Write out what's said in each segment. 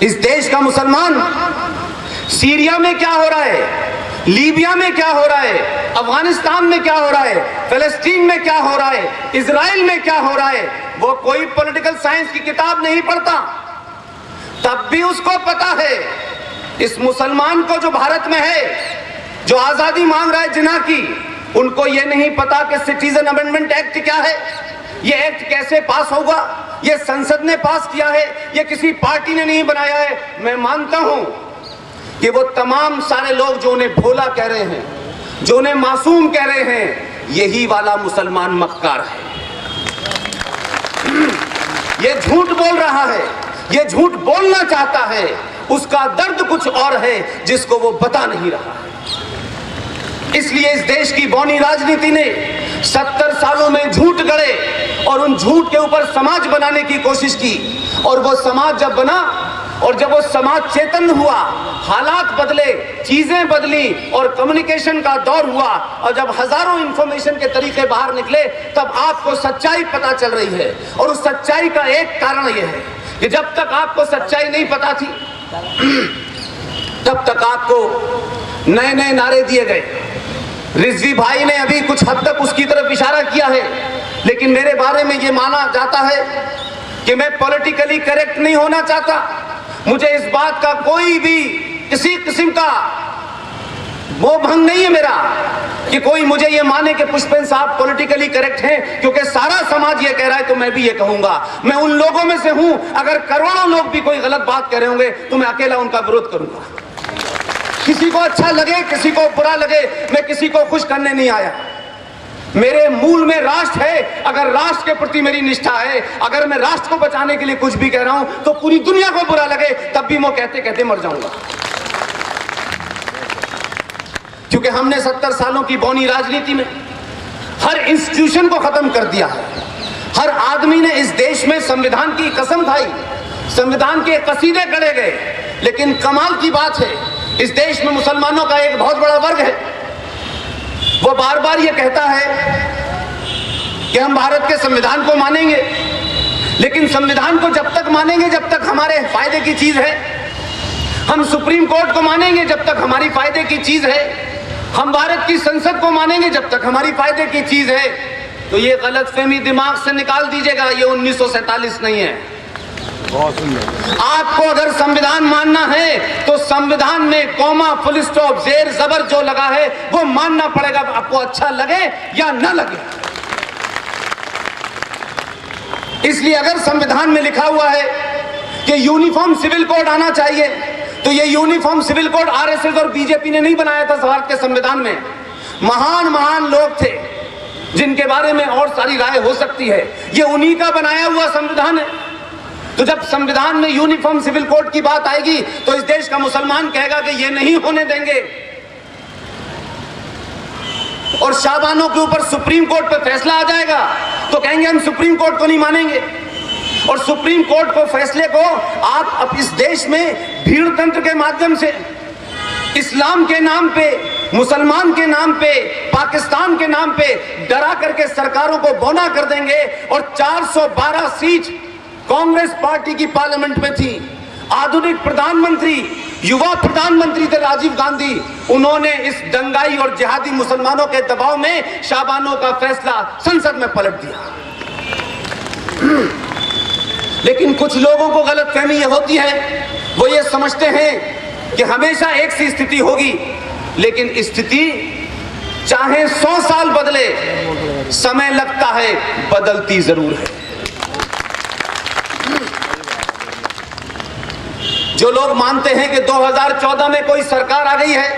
इस देश का मुसलमान सीरिया में क्या हो रहा है, लीबिया में क्या हो रहा है, अफगानिस्तान में क्या हो रहा है, फिलिस्तीन में क्या हो रहा है, इजराइल में क्या हो रहा है, वो कोई पॉलिटिकल साइंस की किताब नहीं पढ़ता, तब भी उसको पता है इस मुसलमान को जो भारत में है, जो आजादी मांग रहा है जिना की, उनको ये नहीं पता कि सिटीजन अमेंडमेंट एक्ट क्या है, ये एक्ट कैसे पास होगा, ये संसद ने पास किया है, ये किसी पार्टी ने नहीं बनाया है। मैं मानता हूं कि वो तमाम सारे लोग जो उन्हें भोला कह रहे हैं, जो उन्हें मासूम कह रहे हैं, यही वाला मुसलमान मक्कार है। ये झूठ बोल रहा है, ये झूठ बोलना चाहता है, उसका दर्द कुछ और है जिसको वो बता नहीं रहा है। इसलिए इस देश की बौनी राजनीति ने 70 सालों में झूठ गढ़े और उन झूठ के ऊपर समाज बनाने की कोशिश की, और वो समाज जब बना और जब वो समाज चेतन हुआ, हालात बदले, चीजें बदली और कम्युनिकेशन का दौर हुआ, और जब हजारों इंफॉर्मेशन के तरीके बाहर निकले, तब आपको सच्चाई पता चल रही है। और उस सच्चाई का एक कारण यह है कि जब तक आपको सच्चाई नहीं पता थी, तब तक आपको नए नए नारे दिए गए। रिजवी भाई ने अभी कुछ हद तक उसकी तरफ इशारा किया है, लेकिन मेरे बारे में ये माना जाता है कि मैं पॉलिटिकली करेक्ट नहीं होना चाहता। मुझे इस बात का कोई भी किसी किस्म का मोह भंग नहीं है मेरा कि कोई मुझे ये माने कि पुष्पेंद्र साहब पॉलिटिकली करेक्ट हैं, क्योंकि सारा समाज ये कह रहा है तो मैं भी ये कहूंगा। मैं उन लोगों में से हूं, अगर करोड़ों लोग भी कोई गलत बात कह रहे होंगे तो मैं अकेला उनका विरोध करूंगा। किसी को अच्छा लगे, किसी को बुरा लगे, मैं किसी को खुश करने नहीं आया। मेरे मूल में राष्ट्र है। अगर राष्ट्र के प्रति मेरी निष्ठा है, अगर मैं राष्ट्र को बचाने के लिए कुछ भी कह रहा हूं, तो पूरी दुनिया को बुरा लगे तब भी मैं कहते कहते मर जाऊंगा। क्योंकि हमने 70 सालों की बौनी राजनीति में हर इंस्टीट्यूशन को खत्म कर दिया है। हर आदमी ने इस देश में संविधान की कसम खाई, संविधान के कसीदे गढ़े गए, लेकिन कमाल की बात है, इस देश में मुसलमानों का एक बहुत बड़ा वर्ग है, वो बार बार ये कहता है कि हम भारत के संविधान को मानेंगे, लेकिन संविधान को जब तक मानेंगे जब तक हमारे फायदे की चीज है। हम सुप्रीम कोर्ट को मानेंगे जब तक हमारी फायदे की चीज है। हम भारत की संसद को मानेंगे जब तक हमारी फायदे की चीज है। तो ये गलतफहमी दिमाग से निकाल दीजिएगा, ये 1947 नहीं है। आपको अगर संविधान मानना है तो संविधान में कॉमा, फुल स्टॉप, जेर जबर जो लगा है वो मानना पड़ेगा, आपको अच्छा लगे या ना लगे। इसलिए अगर संविधान में लिखा हुआ है कि यूनिफॉर्म सिविल कोड आना चाहिए, तो ये यूनिफॉर्म सिविल कोड आरएसएस और बीजेपी ने नहीं बनाया था। भारत के संविधान में महान महान लोग थे जिनके बारे में और सारी राय हो सकती है, ये उन्हीं का बनाया हुआ संविधान है। तो जब संविधान में यूनिफॉर्म सिविल कोड की बात आएगी तो इस देश का मुसलमान कहेगा कि ये नहीं होने देंगे, और शाहबानों के ऊपर सुप्रीम कोर्ट पे फैसला आ जाएगा तो कहेंगे हम सुप्रीम कोर्ट को नहीं मानेंगे। और सुप्रीम कोर्ट को फैसले को आप अब इस देश में भीड़ तंत्र के माध्यम से, इस्लाम के नाम पे, मुसलमान के नाम पे, पाकिस्तान के नाम पे डरा करके सरकारों को बौना कर देंगे। और 412 सीट कांग्रेस पार्टी की पार्लियामेंट में थी। आधुनिक प्रधानमंत्री, युवा प्रधानमंत्री थे राजीव गांधी, उन्होंने इस दंगाई और जिहादी मुसलमानों के दबाव में शाहबानों का फैसला संसद में पलट दिया। लेकिन कुछ लोगों को गलतफहमी ये होती है, वो ये समझते हैं कि हमेशा एक सी स्थिति होगी, लेकिन स्थिति चाहे 100 साल बदले, समय लगता है, बदलती जरूर है। जो लोग मानते हैं कि 2014 में कोई सरकार आ गई है,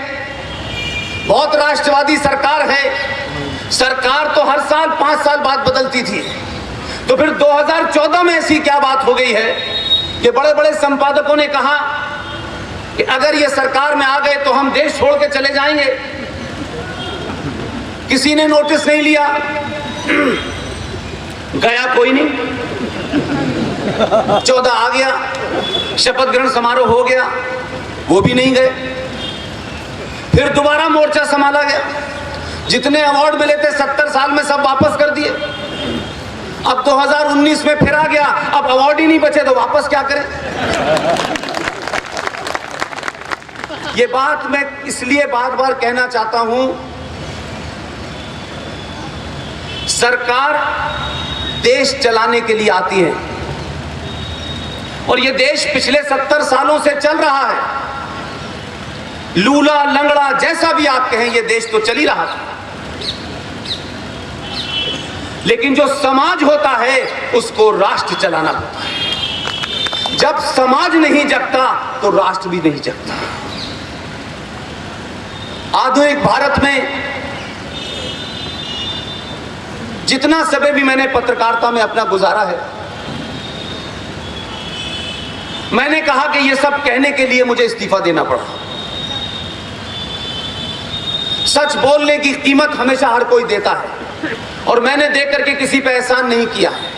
बहुत राष्ट्रवादी सरकार है, सरकार तो हर साल 5 साल बाद बदलती थी, तो फिर 2014 में ऐसी क्या बात हो गई है कि बड़े बड़े संपादकों ने कहा कि अगर ये सरकार में आ गए तो हम देश छोड़ के चले जाएंगे। किसी ने नोटिस नहीं लिया, गया कोई नहीं। 14 आ गया, शपथ ग्रहण समारोह हो गया, वो भी नहीं गए। फिर दोबारा मोर्चा संभाला गया, जितने अवार्ड मिले थे 70 साल में सब वापस कर दिए। अब 2019 में फिर आ गया, अब अवार्ड ही नहीं बचे तो वापस क्या करें। ये बात मैं इसलिए बार बार कहना चाहता हूं, सरकार देश चलाने के लिए आती है और ये देश पिछले 70 सालों से चल रहा है। लूला लंगड़ा जैसा भी आप कहें, ये देश तो चल ही रहा था। लेकिन जो समाज होता है उसको राष्ट्र चलाना होता है। जब समाज नहीं जगता तो राष्ट्र भी नहीं जगता। आधुनिक भारत में जितना समय भी मैंने पत्रकारिता में अपना गुजारा है, मैंने कहा कि यह सब कहने के लिए मुझे इस्तीफा देना पड़ा। सच बोलने की कीमत हमेशा हर कोई देता है और मैंने देख करके किसी पे एहसान नहीं किया है।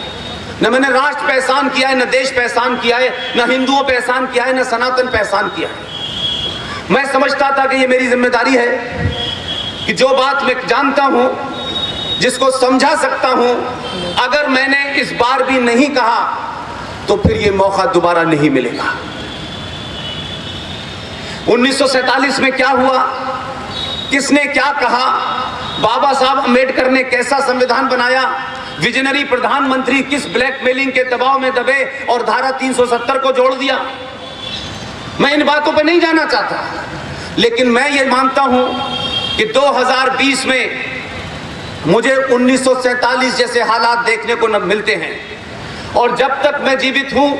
न मैंने राष्ट्र पे एहसान किया है, न देश पे एहसान किया है, न हिंदुओं पे एहसान किया है, न सनातन पे एहसान किया है। मैं समझता था कि ये मेरी जिम्मेदारी है कि जो बात मैं जानता हूं, जिसको समझा सकता हूं, अगर मैंने इस बार भी नहीं कहा तो फिर ये मौका दोबारा नहीं मिलेगा। 1947 में क्या हुआ, किसने क्या कहा, बाबा साहब अंबेडकर ने कैसा संविधान बनाया, विजनरी प्रधानमंत्री किस ब्लैकमेलिंग के दबाव में दबे और धारा 370 को जोड़ दिया, मैं इन बातों पर नहीं जाना चाहता। लेकिन मैं ये मानता हूं कि 2020 में मुझे 1947 जैसे हालात देखने को न मिलते हैं और जब तक मैं जीवित हूं,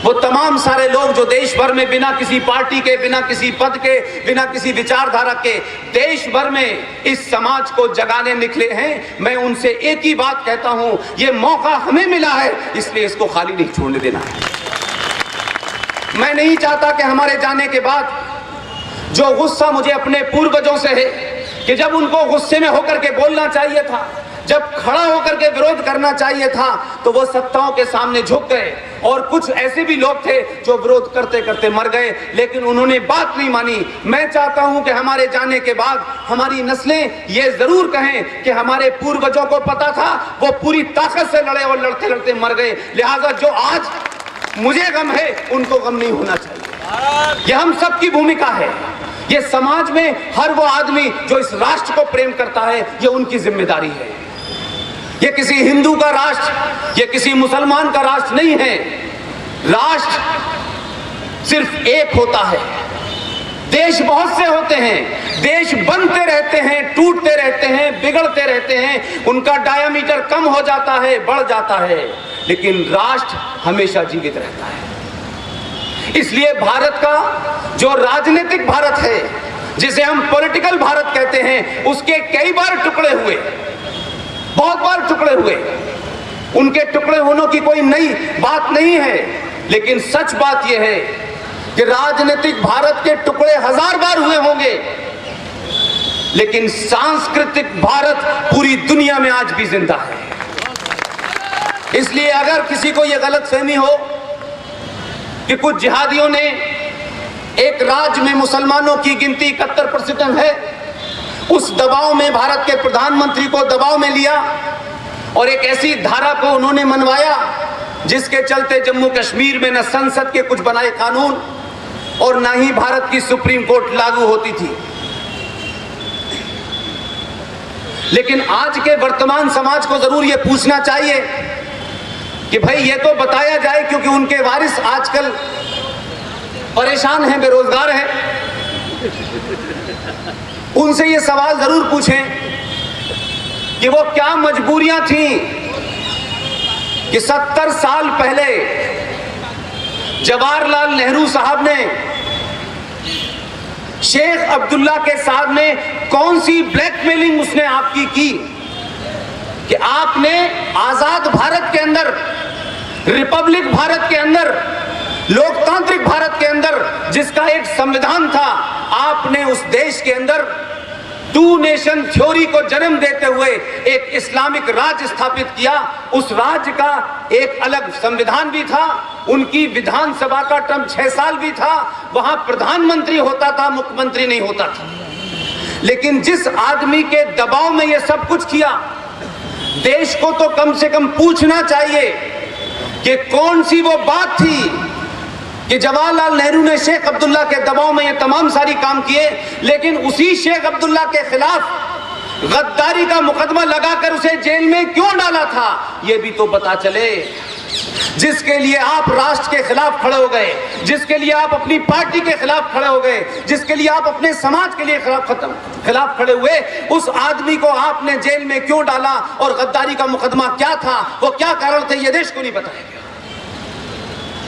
वो तमाम सारे लोग जो देश भर में बिना किसी पार्टी के, बिना किसी पद के, बिना किसी विचारधारा के देश भर में इस समाज को जगाने निकले हैं, मैं उनसे एक ही बात कहता हूं, ये मौका हमें मिला है, इसलिए इसको खाली नहीं छोड़ने देना है। मैं नहीं चाहता कि हमारे जाने के बाद जो गुस्सा मुझे अपने पूर्वजों से है कि जब उनको गुस्से में होकर के बोलना चाहिए था, जब खड़ा होकर के विरोध करना चाहिए था, तो वो सत्ताओं के सामने झुक गए। और कुछ ऐसे भी लोग थे जो विरोध करते करते मर गए, लेकिन उन्होंने बात नहीं मानी। मैं चाहता हूं कि हमारे जाने के बाद हमारी नस्लें ये जरूर कहें कि हमारे पूर्वजों को पता था, वो पूरी ताकत से लड़े और लड़ते लड़ते मर गए। लिहाजा जो आज मुझे गम है, उनको गम नहीं होना चाहिए। ये हम सबकी भूमिका है। ये समाज में हर वो आदमी जो इस राष्ट्र को प्रेम करता है, ये उनकी जिम्मेदारी है। ये किसी हिंदू का राष्ट्र, ये किसी मुसलमान का राष्ट्र नहीं है। राष्ट्र सिर्फ एक होता है। देश बहुत से होते हैं, देश बनते रहते हैं, टूटते रहते हैं, बिगड़ते रहते हैं, उनका डायामीटर कम हो जाता है, बढ़ जाता है, लेकिन राष्ट्र हमेशा जीवित रहता है। इसलिए भारत का जो राजनीतिक भारत है, जिसे हम पॉलिटिकल भारत कहते हैं, उसके कई बार टुकड़े हुए, बहुत बार टुकड़े हुए। उनके टुकड़े होने की कोई नई बात नहीं है, लेकिन सच बात यह है कि राजनीतिक भारत के टुकड़े 1000 बार हुए होंगे, लेकिन सांस्कृतिक भारत पूरी दुनिया में आज भी जिंदा है। इसलिए अगर किसी को यह गलतफहमी हो कि कुछ जिहादियों ने एक राज्य में मुसलमानों की गिनती 71% है, उस दबाव में भारत के प्रधानमंत्री को दबाव में लिया और एक ऐसी धारा को उन्होंने मनवाया जिसके चलते जम्मू कश्मीर में न संसद के कुछ बनाए कानून और न ही भारत की सुप्रीम कोर्ट लागू होती थी। लेकिन आज के वर्तमान समाज को जरूर यह पूछना चाहिए कि भाई ये तो बताया जाए, क्योंकि उनके वारिस आजकल परेशान हैं, बेरोजगार हैं, उनसे ये सवाल जरूर पूछें कि वो क्या मजबूरियां थी कि 70 साल पहले जवाहरलाल नेहरू साहब ने शेख अब्दुल्ला के साथ में कौन सी ब्लैकमेलिंग उसने आपकी की कि आपने आजाद भारत के अंदर, रिपब्लिक भारत के अंदर, लोकतांत्रिक भारत के अंदर जिसका एक संविधान था, आपने उस देश के अंदर 2 नेशन थ्योरी को जन्म देते हुए एक इस्लामिक राज्य स्थापित किया। उस राज्य का एक अलग संविधान भी था, उनकी विधानसभा का टर्म 6 साल भी था, वहां प्रधानमंत्री होता था, मुख्यमंत्री नहीं होता था। लेकिन जिस आदमी के दबाव में यह सब कुछ किया, देश को तो कम से कम पूछना चाहिए कि कौन सी वो बात थी कि जवाहरलाल नेहरू ने शेख अब्दुल्ला के दबाव में ये तमाम सारी काम किए, लेकिन उसी शेख अब्दुल्ला के खिलाफ गद्दारी का मुकदमा लगाकर उसे जेल में क्यों डाला था, ये भी तो पता चले। जिसके लिए आप राष्ट्र के खिलाफ खड़े हो गए, जिसके लिए आप अपनी पार्टी के खिलाफ खड़े हो गए, जिसके लिए आप अपने समाज के लिए खिलाफ खड़े हुए, उस आदमी को आपने जेल में क्यों डाला और गद्दारी का मुकदमा क्या था, वो क्या कारण थे, ये देश को नहीं बताया।